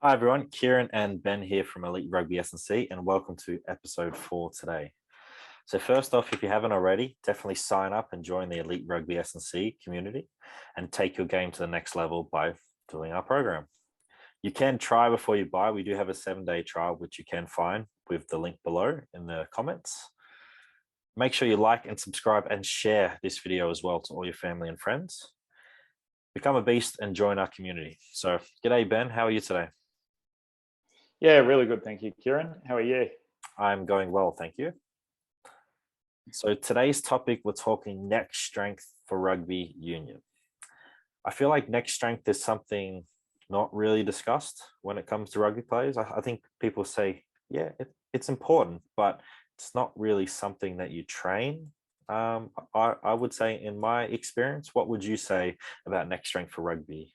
Hi everyone, Kieren and Ben here from Elite Rugby SandC, and welcome to episode 4 today. So first off, if you haven't already, definitely sign up and join the Elite Rugby SandC community and take your game to the next level by doing our program. You can try before you buy. We do have a 7-day trial, which you can find with the link below in the comments. Make sure you like and subscribe and share this video as well to all your family and friends. Become a beast and join our community. So, g'day Ben, how are you today? Yeah, really good. Thank you, Kieren. How are you? I'm going well, thank you. So today's topic, we're talking neck strength for rugby union. I feel like neck strength is something not really discussed when it comes to rugby players. I think people say, yeah, it's important, but it's not really something that you train. I would say in my experience, what would you say about neck strength for rugby?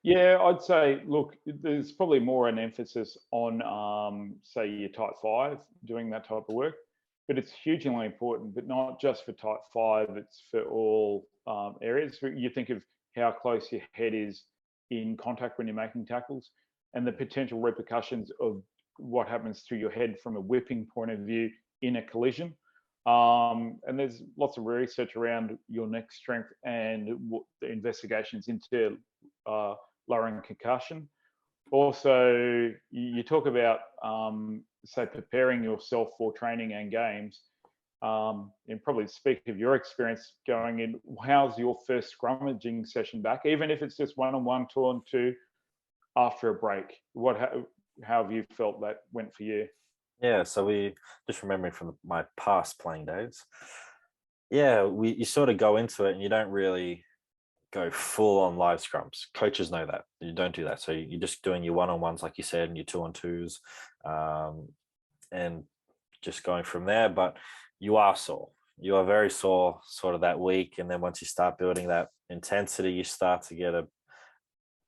Yeah, I'd say, look, there's probably more an emphasis on, say, your type 5 doing that type of work, but it's hugely important, but not just for type 5, it's for all areas. You think of how close your head is in contact when you're making tackles and the potential repercussions of what happens to your head from a whipping point of view in a collision. And there's lots of research around your neck strength and the investigations into lowering concussion. Also, you talk about, say, preparing yourself for training and games. And probably speak of your experience going in, how's your first scrummaging session back, even if it's just 1-on-1, 2-on-2 after a break? How have you felt that went for you? Yeah, so we just remembering from my past playing days. Yeah, you sort of go into it and you don't really go full on live scrums. Coaches know that you don't do that. So you're just doing your 1-on-1s, like you said, and your 2-on-2s, and just going from there. But you are sore. You are very sore sort of that week. And then once you start building that intensity, you start to get a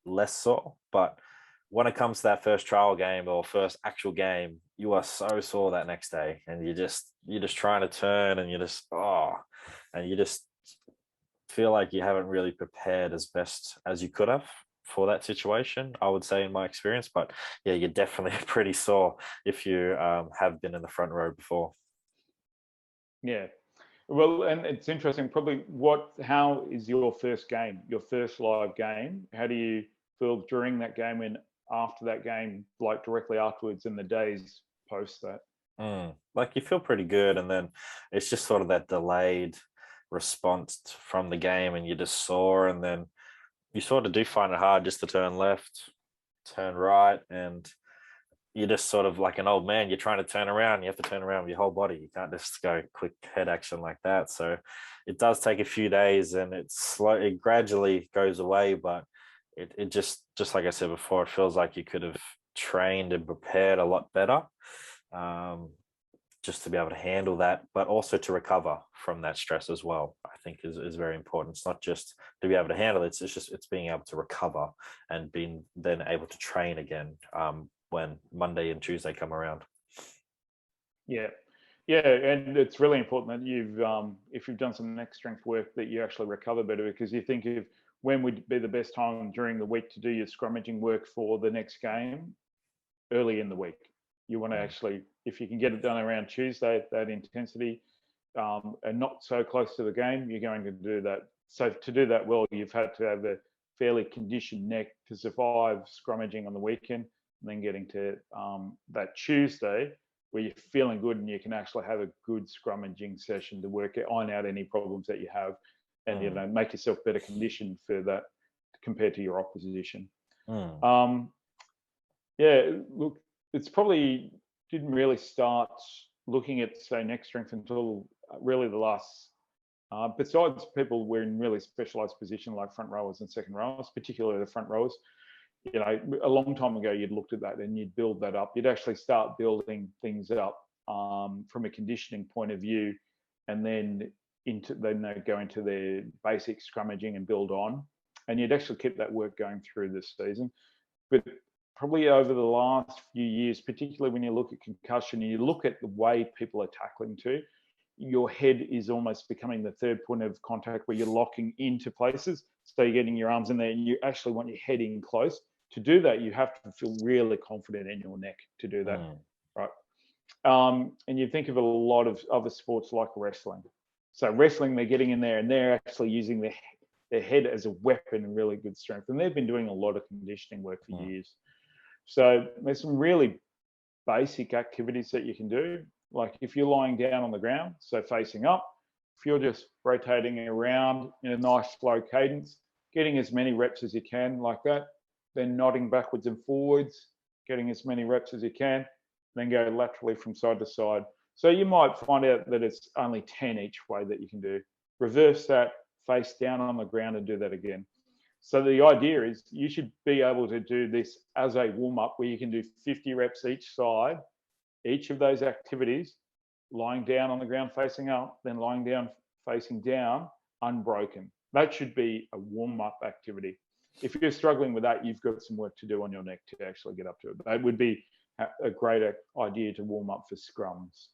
less sore. But when it comes to that first trial game or first actual game, you are so sore that next day, and you're just trying to turn, and and you just feel like you haven't really prepared as best as you could have for that situation, I would say, in my experience. But yeah, you're definitely pretty sore if you have been in the front row before. Yeah. Well, and it's interesting, probably how is your first game, your first live game? How do you feel during that game and after that game, like directly afterwards in the days post that? Like you feel pretty good, and then it's just sort of that delayed response from the game, and you're just sore, and then you sort of do find it hard just to turn left, turn right, and you're just sort of like an old man. You're trying to turn around. You have to turn around with your whole body. You can't just go quick head action like that. So it does take a few days, and it gradually goes away. But it just like I said before, it feels like you could have trained and prepared a lot better, just to be able to handle that, but also to recover from that stress as well. I think is very important. It's not just to be able to handle it. It's being able to recover and being then able to train again when Monday and Tuesday come around. Yeah. Yeah, and it's really important that if you've done some neck strength work, that you actually recover better, because you think of when would be the best time during the week to do your scrummaging work for the next game. Early in the week, you want to actually, if you can get it done around Tuesday at that intensity, and not so close to the game, you're going to do that. So to do that well, you've had to have a fairly conditioned neck to survive scrummaging on the weekend, and then getting to that Tuesday where you're feeling good and you can actually have a good scrummaging session to iron out any problems that you have, and make yourself better conditioned for that compared to your opposition. Yeah, look, it's probably didn't really start looking at, say, neck strength until really the last, besides people were in really specialized position like front rowers and second rowers, particularly the front rowers. You know, a long time ago, you'd looked at that and you'd build that up. You'd actually start building things up from a conditioning point of view, and then they go into their basic scrummaging and build on. And you'd actually keep that work going through this season. But probably over the last few years, particularly when you look at concussion and you look at the way people are tackling too, your head is almost becoming the third point of contact where you're locking into places. So you're getting your arms in there and you actually want your head in close. to do that, you have to feel really confident in your neck to do that, right? And you think of a lot of other sports like wrestling. So wrestling, they're getting in there and they're actually using their head as a weapon and really good strength. And they've been doing a lot of conditioning work for years. So there's some really basic activities that you can do. Like if you're lying down on the ground, so facing up, if you're just rotating around in a nice slow cadence, getting as many reps as you can like that, then nodding backwards and forwards, getting as many reps as you can, then go laterally from side to side. So you might find out that it's only 10 each way that you can do. Reverse that, face down on the ground and do that again. So the idea is you should be able to do this as a warm-up where you can do 50 reps each side, each of those activities, lying down on the ground facing up, then lying down facing down, unbroken. That should be a warm-up activity. If you're struggling with that, you've got some work to do on your neck to actually get up to it. That would be a great idea to warm up for scrums.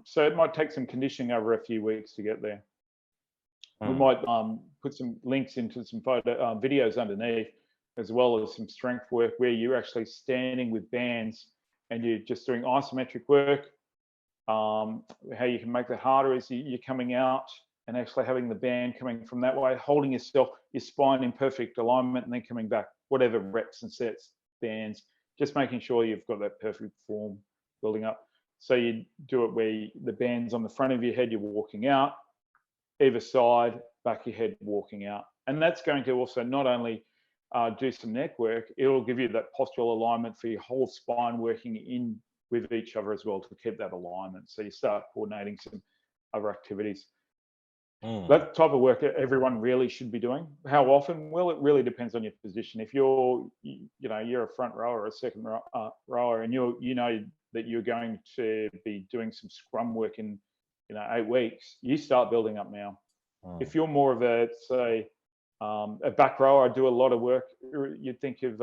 So it might take some conditioning over a few weeks to get there. We might put some links into some videos underneath, as well as some strength work where you're actually standing with bands and you're just doing isometric work. How you can make that harder is you're coming out and actually having the band coming from that way, holding yourself, your spine in perfect alignment, and then coming back, whatever reps and sets, bands, just making sure you've got that perfect form building up. So you do it where the band's on the front of your head, you're walking out, either side, back of your head, walking out. And that's going to also not only do some neck work, it'll give you that postural alignment for your whole spine working in with each other as well to keep that alignment. So you start coordinating some other activities. That type of work everyone really should be doing. How often? Well, it really depends on your position. If you're a front rower or a second rower, and you know that you're going to be doing some scrum work in 8 weeks, you start building up now. If you're more of a back rower, I do a lot of work. You'd think of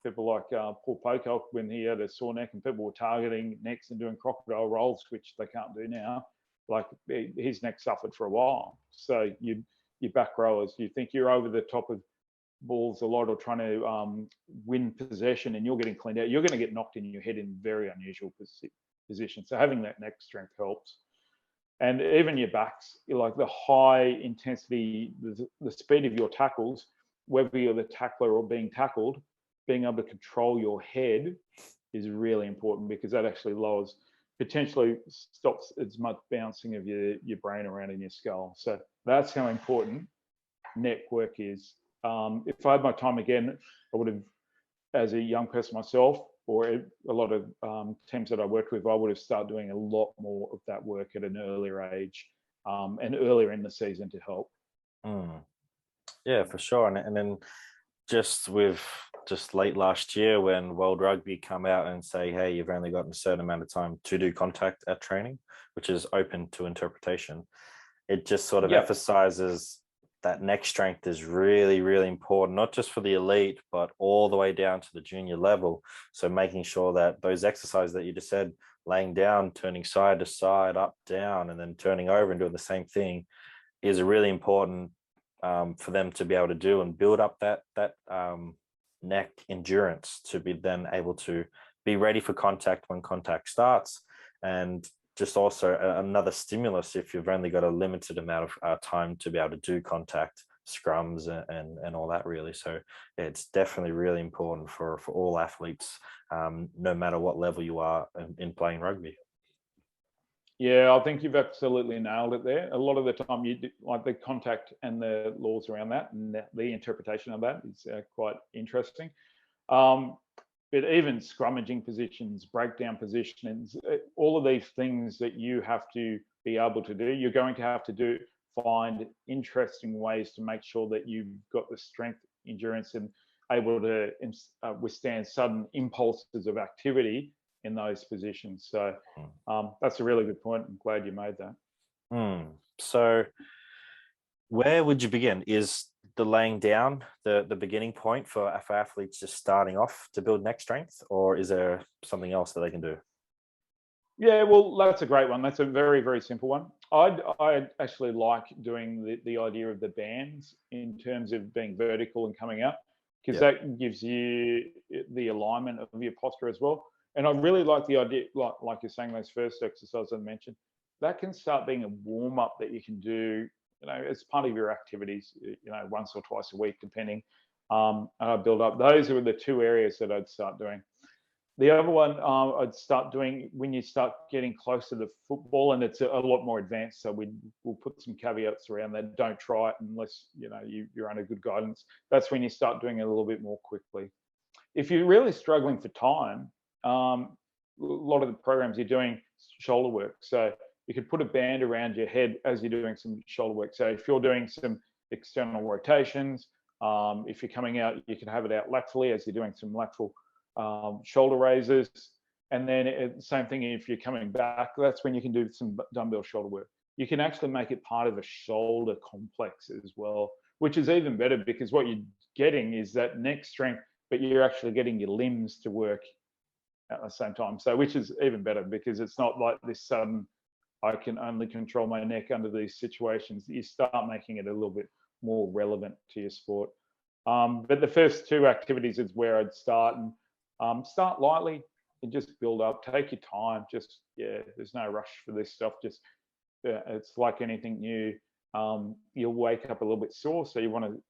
people like Paul Pocock when he had a sore neck and people were targeting necks and doing crocodile rolls, which they can't do now. Like his neck suffered for a while. So you back rowers, you think you're over the top of balls a lot or trying to win possession and you're getting cleaned out, you're going to get knocked in your head in very unusual positions. So having that neck strength helps. And even your backs, like the high intensity, the speed of your tackles, whether you're the tackler or being tackled, being able to control your head is really important because that actually potentially stops as much bouncing of your brain around in your skull. So that's how important neck work is. If I had my time again, I would have, as a young person myself, or a lot of teams that I worked with, I would have started doing a lot more of that work at an earlier age and earlier in the season to help. Yeah, for sure. And then just late last year when World Rugby come out and say, hey, you've only got a certain amount of time to do contact at training, which is open to interpretation. It just sort of emphasizes that neck strength is really, really important, not just for the elite, but all the way down to the junior level. So making sure that those exercises that you just said, laying down, turning side to side, up, down, and then turning over and doing the same thing is really important for them to be able to do and build up that neck endurance to be then able to be ready for contact when contact starts. And just also another stimulus if you've only got a limited amount of time to be able to do contact scrums and all that really. So it's definitely really important for all athletes, no matter what level you are in playing rugby. Yeah, I think you've absolutely nailed it there. A lot of the time, like the contact and the laws around that and the interpretation of that is quite interesting. But even scrummaging positions, breakdown positions, all of these things that you have to be able to do, you're going to have to find interesting ways to make sure that you've got the strength, endurance, and able to withstand sudden impulses of activity in those positions. So that's a really good point. I'm glad you made that. So where would you begin? Is the laying down the beginning point for athletes just starting off to build neck strength, or is there something else that they can do? Yeah, well, that's a great one. That's a very, very simple one. I actually like doing the idea of the bands in terms of being vertical and coming up. because Yeah. that gives you the alignment of your posture as well. And I really like the idea, like you're saying, those first exercises I mentioned, that can start being a warm up that you can do, as part of your activities, once or twice a week, depending. And I build up. Those are the two areas that I'd start doing. The other one I'd start doing when you start getting closer to football, and it's a lot more advanced. So we'll put some caveats around that. Don't try it unless you're under good guidance. That's when you start doing it a little bit more quickly. If you're really struggling for time, a lot of the programs you're doing shoulder work. So you could put a band around your head as you're doing some shoulder work. So if you're doing some external rotations, if you're coming out, you can have it out laterally as you're doing some lateral shoulder raises. And then same thing if you're coming back, that's when you can do some dumbbell shoulder work. You can actually make it part of a shoulder complex as well, which is even better because what you're getting is that neck strength, but you're actually getting your limbs to work at the same time. So which is even better because it's not like this sudden, I can only control my neck under these situations. You start making it a little bit more relevant to your sport. But the first two activities is where I'd start, and start lightly and just build up. Take your time. Just there's no rush for this stuff. Just it's like anything new. You'll wake up a little bit sore, so you want to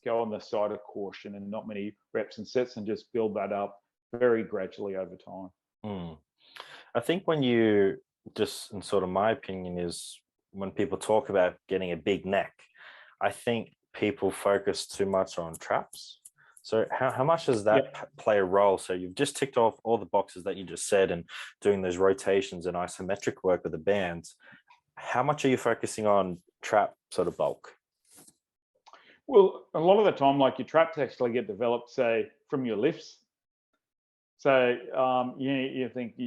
go on the side of caution and not many reps and sets, and just build that up very gradually over time. I think when you just, and sort of my opinion is, when people talk about getting a big neck, I think people focus too much on traps. So how much does that play a role? So you've just ticked off all the boxes that you just said and doing those rotations and isometric work with the bands. How much are you focusing on trap sort of bulk? Well, a lot of the time, like your traps actually get developed, say, from your lifts. So you think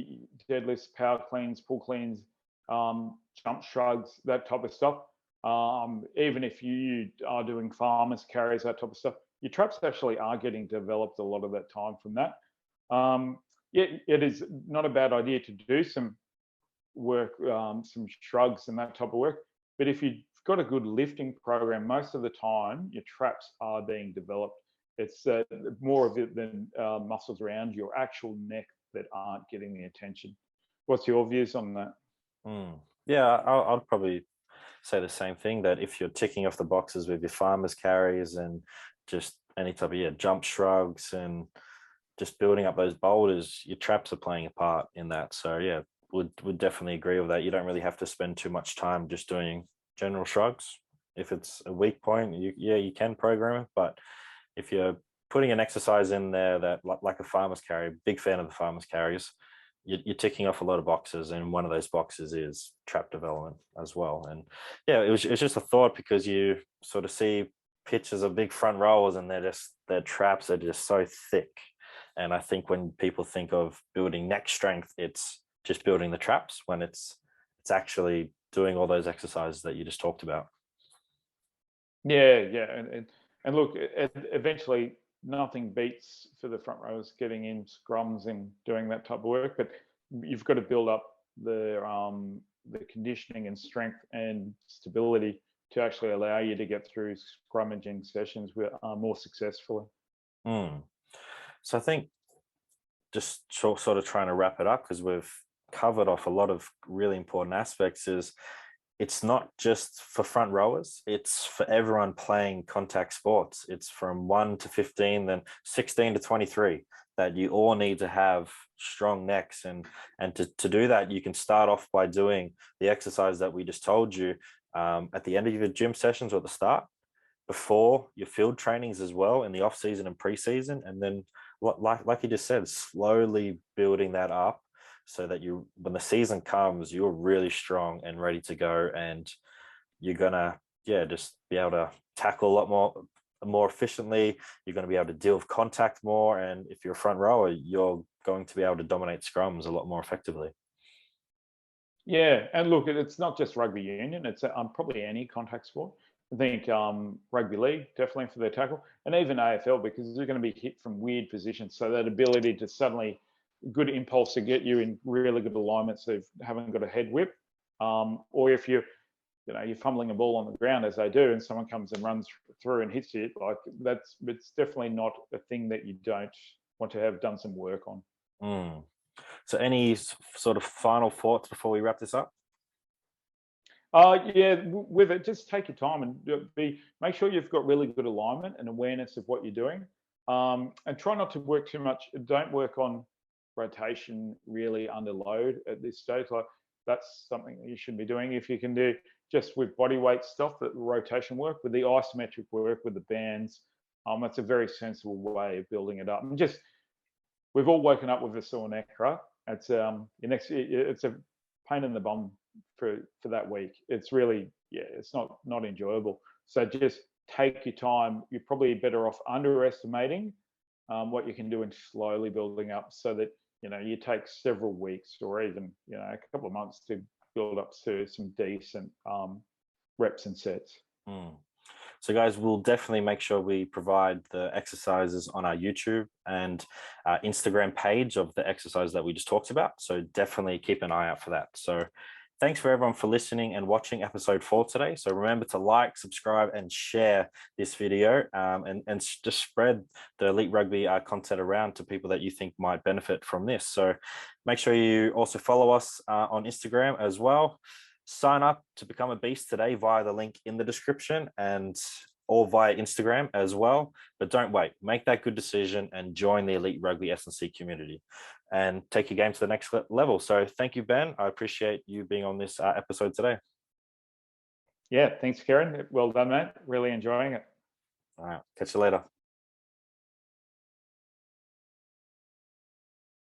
deadlifts, power cleans, pull cleans, jump shrugs, that type of stuff. Even if you are doing farmers carries, that type of stuff, your traps actually are getting developed a lot of that time from that. It is not a bad idea to do some work, some shrugs and that type of work. But if you've got a good lifting program, most of the time your traps are being developed. It's more of it than muscles around your actual neck that aren't getting the attention. What's your views on that? Yeah, I'll probably say the same thing, that if you're ticking off the boxes with your farmers carries and just any type of jump shrugs and just building up those boulders, your traps are playing a part in that. So yeah, would definitely agree with that. You don't really have to spend too much time just doing general shrugs. If it's a weak point, you can program it, but if you're putting an exercise in there that like a farmer's carry, big fan of the farmer's carries, you're ticking off a lot of boxes, and one of those boxes is trap development as well. And yeah, it was just a thought, because you sort of see pictures of big front rowers and their traps are just so thick. And I think when people think of building neck strength, it's just building the traps, when it's actually doing all those exercises that you just talked about. Yeah, and look, eventually nothing beats for the front rowers getting in scrums and doing that type of work, but you've got to build up the conditioning and strength and stability to actually allow you to get through scrummaging sessions more successfully. So I think, just sort of trying to wrap it up, because we've covered off a lot of really important aspects, is it's not just for front rowers, it's for everyone playing contact sports. It's from 1 to 15, then 16 to 23, that you all need to have strong necks. And to do that, you can start off by doing the exercise that we just told you at the end of your gym sessions or at the start, before your field trainings as well, in the off season and pre-season. And then like you just said, slowly building that up, so that when the season comes, you're really strong and ready to go, and you're gonna just be able to tackle a lot more efficiently. You're going to be able to deal with contact more, and if you're a front rower, you're going to be able to dominate scrums a lot more effectively. Yeah, and look, it's not just rugby union, it's probably any contact sport. I think rugby league, definitely for their tackle, and even AFL, because they're going to be hit from weird positions. So that ability to suddenly, good impulse to get you in really good alignment, so you haven't got a head whip. Or if you're you're fumbling a ball on the ground as they do, and someone comes and runs through and hits it, like it's definitely not a thing that you don't want to have done some work on. So any sort of final thoughts before we wrap this up? Yeah, with it, just take your time and make sure you've got really good alignment and awareness of what you're doing, and try not to work too much. Don't work on rotation really under load at this stage. Like that's something that you should be doing. If you can do just with body weight stuff, that rotation work with the isometric work with the bands, that's a very sensible way of building it up. And just we've all woken up with a sore neck, right? It's it's a pain in the bum for that week. It's really, it's not enjoyable. So just take your time. You're probably better off underestimating what you can do and slowly building up, so that you take several weeks or even a couple of months to build up to some decent reps and sets. So guys, we'll definitely make sure we provide the exercises on our YouTube and Instagram page of the exercise that we just talked about. So definitely keep an eye out for that. So thanks for everyone for listening and watching episode 4 today. So remember to like, subscribe, and share this video, and just spread the Elite Rugby content around to people that you think might benefit from this. So make sure you also follow us on Instagram as well. Sign up to become a beast today via the link in the description, or via Instagram as well. But don't wait, make that good decision and join the Elite Rugby SandC community and take your game to the next level. So thank you, Ben. I appreciate you being on this episode today. Yeah, thanks, Kieren. Well done, mate. Really enjoying it. All right, catch you later.